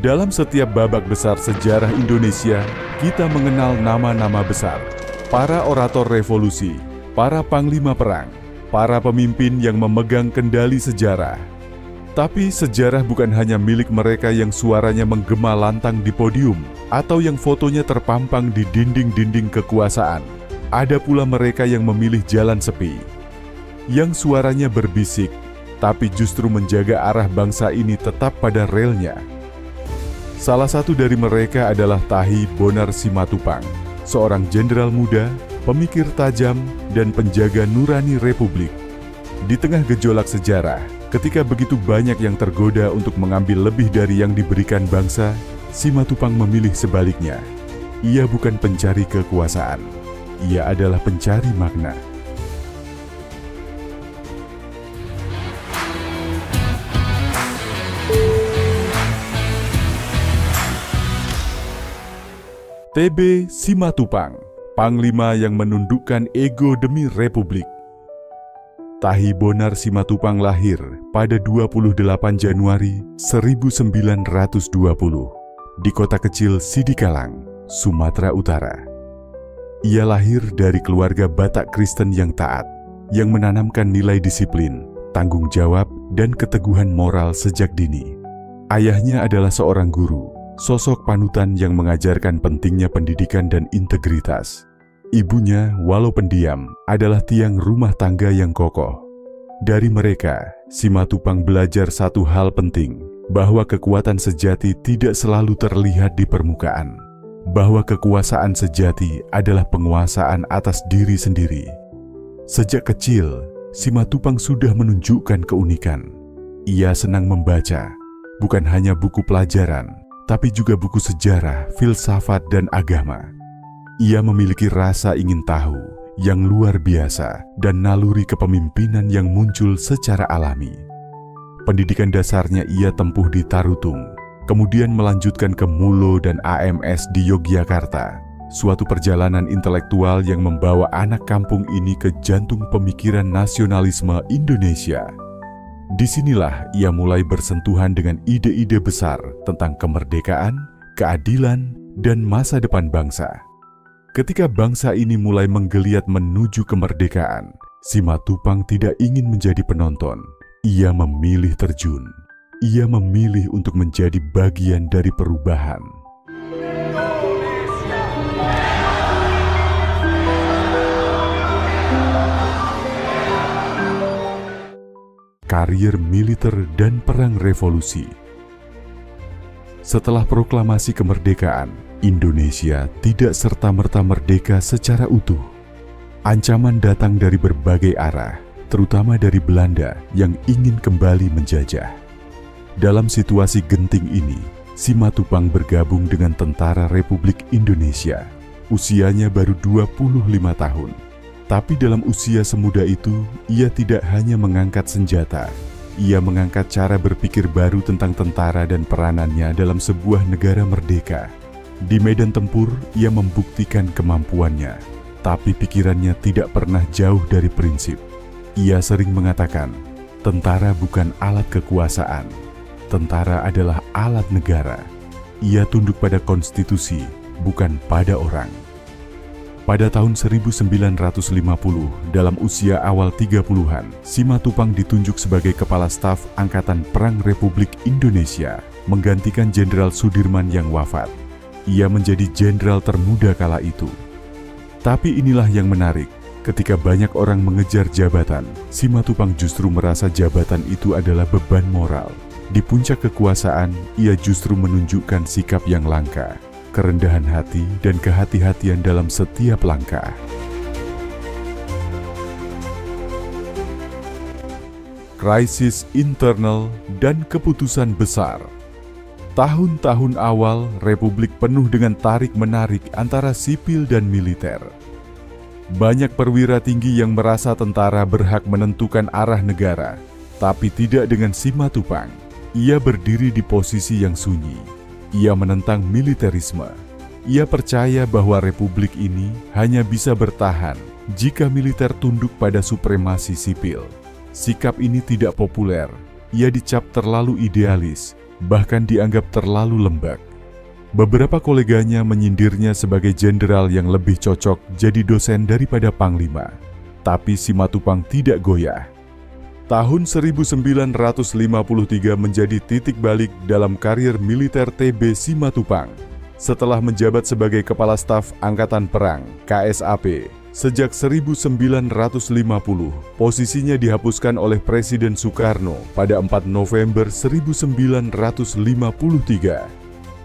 Dalam setiap babak besar sejarah Indonesia, kita mengenal nama-nama besar. Para orator revolusi, para panglima perang, para pemimpin yang memegang kendali sejarah. Tapi sejarah bukan hanya milik mereka yang suaranya menggema lantang di podium atau yang fotonya terpampang di dinding-dinding kekuasaan. Ada pula mereka yang memilih jalan sepi, yang suaranya berbisik, tapi justru menjaga arah bangsa ini tetap pada relnya. Salah satu dari mereka adalah Tahi Bonar Simatupang, seorang jenderal muda, pemikir tajam, dan penjaga nurani Republik. Di tengah gejolak sejarah, ketika begitu banyak yang tergoda untuk mengambil lebih dari yang diberikan bangsa, Simatupang memilih sebaliknya. Ia bukan pencari kekuasaan, ia adalah pencari makna. TB Simatupang, panglima yang menundukkan ego demi Republik. Tahi Bonar Simatupang lahir pada 28 Januari 1920 di kota kecil Sidikalang, Sumatera Utara. Ia lahir dari keluarga Batak Kristen yang taat, yang menanamkan nilai disiplin, tanggung jawab, dan keteguhan moral sejak dini. Ayahnya adalah seorang guru, sosok panutan yang mengajarkan pentingnya pendidikan dan integritas. Ibunya, walau pendiam, adalah tiang rumah tangga yang kokoh. Dari mereka, Simatupang belajar satu hal penting, bahwa kekuatan sejati tidak selalu terlihat di permukaan. Bahwa kekuasaan sejati adalah penguasaan atas diri sendiri. Sejak kecil, Simatupang sudah menunjukkan keunikan. Ia senang membaca, bukan hanya buku pelajaran, tapi juga buku sejarah, filsafat, dan agama. Ia memiliki rasa ingin tahu yang luar biasa dan naluri kepemimpinan yang muncul secara alami. Pendidikan dasarnya ia tempuh di Tarutung, kemudian melanjutkan ke Mulo dan AMS di Yogyakarta, suatu perjalanan intelektual yang membawa anak kampung ini ke jantung pemikiran nasionalisme Indonesia. Disinilah ia mulai bersentuhan dengan ide-ide besar tentang kemerdekaan, keadilan, dan masa depan bangsa. Ketika bangsa ini mulai menggeliat menuju kemerdekaan, Simatupang tidak ingin menjadi penonton. Ia memilih terjun. Ia memilih untuk menjadi bagian dari perubahan. Karier militer dan perang revolusi. Setelah proklamasi kemerdekaan, Indonesia tidak serta-merta merdeka secara utuh. Ancaman datang dari berbagai arah, terutama dari Belanda yang ingin kembali menjajah. Dalam situasi genting ini, Simatupang bergabung dengan Tentara Republik Indonesia. Usianya baru 25 tahun. Tapi dalam usia semuda itu, ia tidak hanya mengangkat senjata. Ia mengangkat cara berpikir baru tentang tentara dan peranannya dalam sebuah negara merdeka. Di medan tempur, ia membuktikan kemampuannya. Tapi pikirannya tidak pernah jauh dari prinsip. Ia sering mengatakan, tentara bukan alat kekuasaan. Tentara adalah alat negara. Ia tunduk pada konstitusi, bukan pada orang. Pada tahun 1950, dalam usia awal 30-an, Simatupang ditunjuk sebagai Kepala Staf Angkatan Perang Republik Indonesia, menggantikan Jenderal Sudirman yang wafat. Ia menjadi jenderal termuda kala itu. Tapi inilah yang menarik, ketika banyak orang mengejar jabatan, Simatupang justru merasa jabatan itu adalah beban moral. Di puncak kekuasaan, ia justru menunjukkan sikap yang langka, kerendahan hati, dan kehati-hatian dalam setiap langkah. Krisis internal dan keputusan besar. Tahun-tahun awal, Republik penuh dengan tarik-menarik antara sipil dan militer. Banyak perwira tinggi yang merasa tentara berhak menentukan arah negara, tapi tidak dengan Simatupang. Ia berdiri di posisi yang sunyi. Ia menentang militerisme. Ia percaya bahwa republik ini hanya bisa bertahan jika militer tunduk pada supremasi sipil. Sikap ini tidak populer. Ia dicap terlalu idealis. bahkan dianggap terlalu lembek. Beberapa koleganya menyindirnya sebagai jenderal yang lebih cocok jadi dosen daripada panglima. Tapi Simatupang tidak goyah. Tahun 1953 menjadi titik balik dalam karir militer TB Simatupang. Setelah menjabat sebagai Kepala Staf Angkatan Perang (KSAP) sejak 1950, posisinya dihapuskan oleh Presiden Soekarno pada 4 November 1953.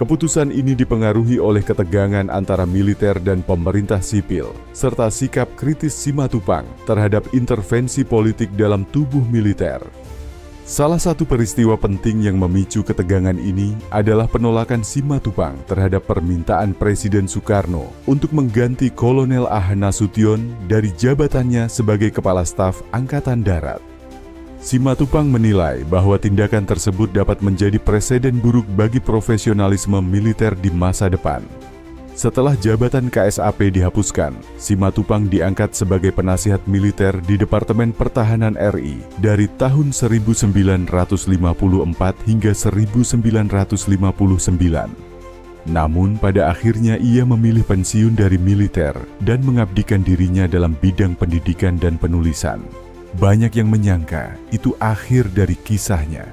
Keputusan ini dipengaruhi oleh ketegangan antara militer dan pemerintah sipil, serta sikap kritis Simatupang terhadap intervensi politik dalam tubuh militer. Salah satu peristiwa penting yang memicu ketegangan ini adalah penolakan Simatupang terhadap permintaan Presiden Soekarno untuk mengganti Kolonel A.H. Nasution dari jabatannya sebagai Kepala Staf Angkatan Darat. Simatupang menilai bahwa tindakan tersebut dapat menjadi preseden buruk bagi profesionalisme militer di masa depan. Setelah jabatan KSAP dihapuskan, Simatupang diangkat sebagai penasihat militer di Departemen Pertahanan RI dari tahun 1954 hingga 1959. Namun pada akhirnya ia memilih pensiun dari militer dan mengabdikan dirinya dalam bidang pendidikan dan penulisan. Banyak yang menyangka itu akhir dari kisahnya.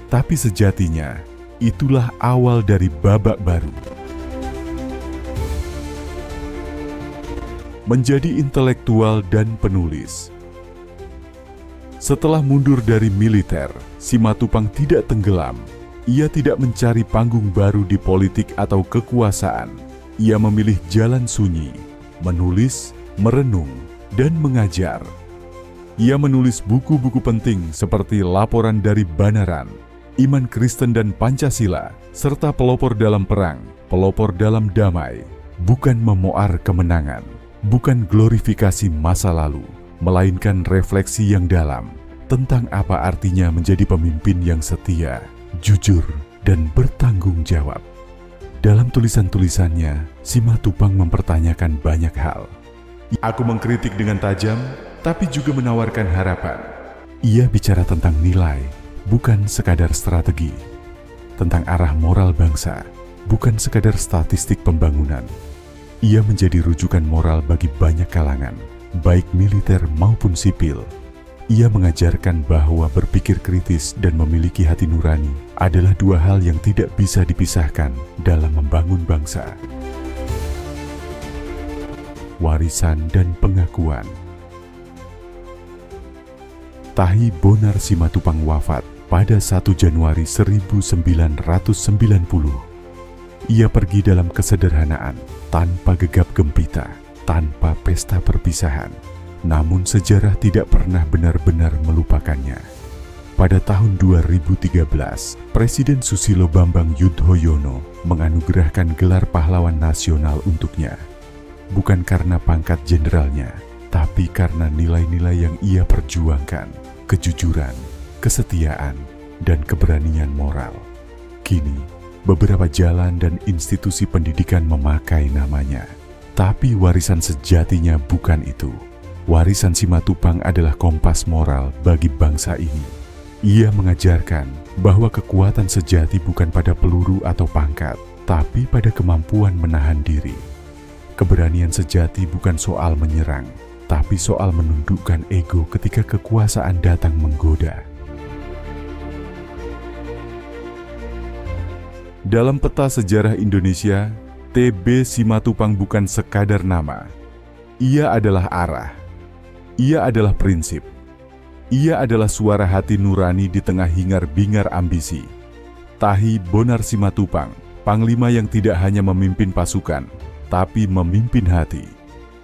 Tapi sejatinya, itulah awal dari babak baru. Menjadi intelektual dan penulis. Setelah mundur dari militer, Simatupang tidak tenggelam. Ia tidak mencari panggung baru di politik atau kekuasaan. Ia memilih jalan sunyi, menulis, merenung, dan mengajar. Ia menulis buku-buku penting seperti Laporan dari Banaran, Iman Kristen dan Pancasila, serta Pelopor dalam Perang, Pelopor dalam Damai. Bukan memoar kemenangan, bukan glorifikasi masa lalu, melainkan refleksi yang dalam tentang apa artinya menjadi pemimpin yang setia, jujur, dan bertanggung jawab. Dalam tulisan-tulisannya, Simatupang mempertanyakan banyak hal. Aku mengkritik dengan tajam, tapi juga menawarkan harapan. Ia bicara tentang nilai, bukan sekadar strategi. Tentang arah moral bangsa, bukan sekadar statistik pembangunan. Ia menjadi rujukan moral bagi banyak kalangan, baik militer maupun sipil. Ia mengajarkan bahwa berpikir kritis dan memiliki hati nurani adalah dua hal yang tidak bisa dipisahkan dalam membangun bangsa. Warisan dan pengakuan. Tahi Bonar Simatupang wafat pada 1 Januari 1990. Ia pergi dalam kesederhanaan, tanpa gegap gempita, tanpa pesta perpisahan. Namun sejarah tidak pernah benar-benar melupakannya. Pada tahun 2013, Presiden Susilo Bambang Yudhoyono menganugerahkan gelar pahlawan nasional untuknya. Bukan karena pangkat jenderalnya, tapi karena nilai-nilai yang ia perjuangkan, kejujuran, kesetiaan, dan keberanian moral. Kini, beberapa jalan dan institusi pendidikan memakai namanya. Tapi warisan sejatinya bukan itu. Warisan Simatupang adalah kompas moral bagi bangsa ini. Ia mengajarkan bahwa kekuatan sejati bukan pada peluru atau pangkat, tapi pada kemampuan menahan diri. Keberanian sejati bukan soal menyerang, tapi soal menundukkan ego ketika kekuasaan datang menggoda. Dalam peta sejarah Indonesia, TB Simatupang bukan sekadar nama. Ia adalah arah. Ia adalah prinsip. Ia adalah suara hati nurani di tengah hingar-bingar ambisi. Tahi Bonar Simatupang, panglima yang tidak hanya memimpin pasukan, tapi memimpin hati.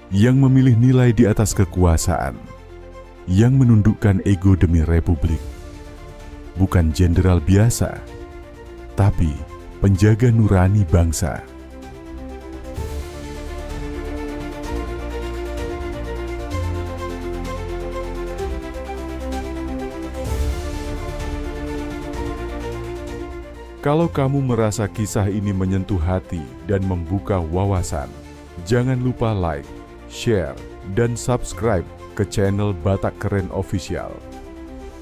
Yang memilih nilai di atas kekuasaan, yang menundukkan ego demi republik. Bukan jenderal biasa, tapi penjaga nurani bangsa. Kalau kamu merasa kisah ini menyentuh hati dan membuka wawasan, jangan lupa like, share, dan subscribe ke channel Batak Keren Official.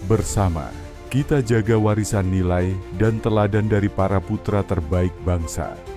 Bersama kita jaga warisan nilai dan teladan dari para putra terbaik bangsa.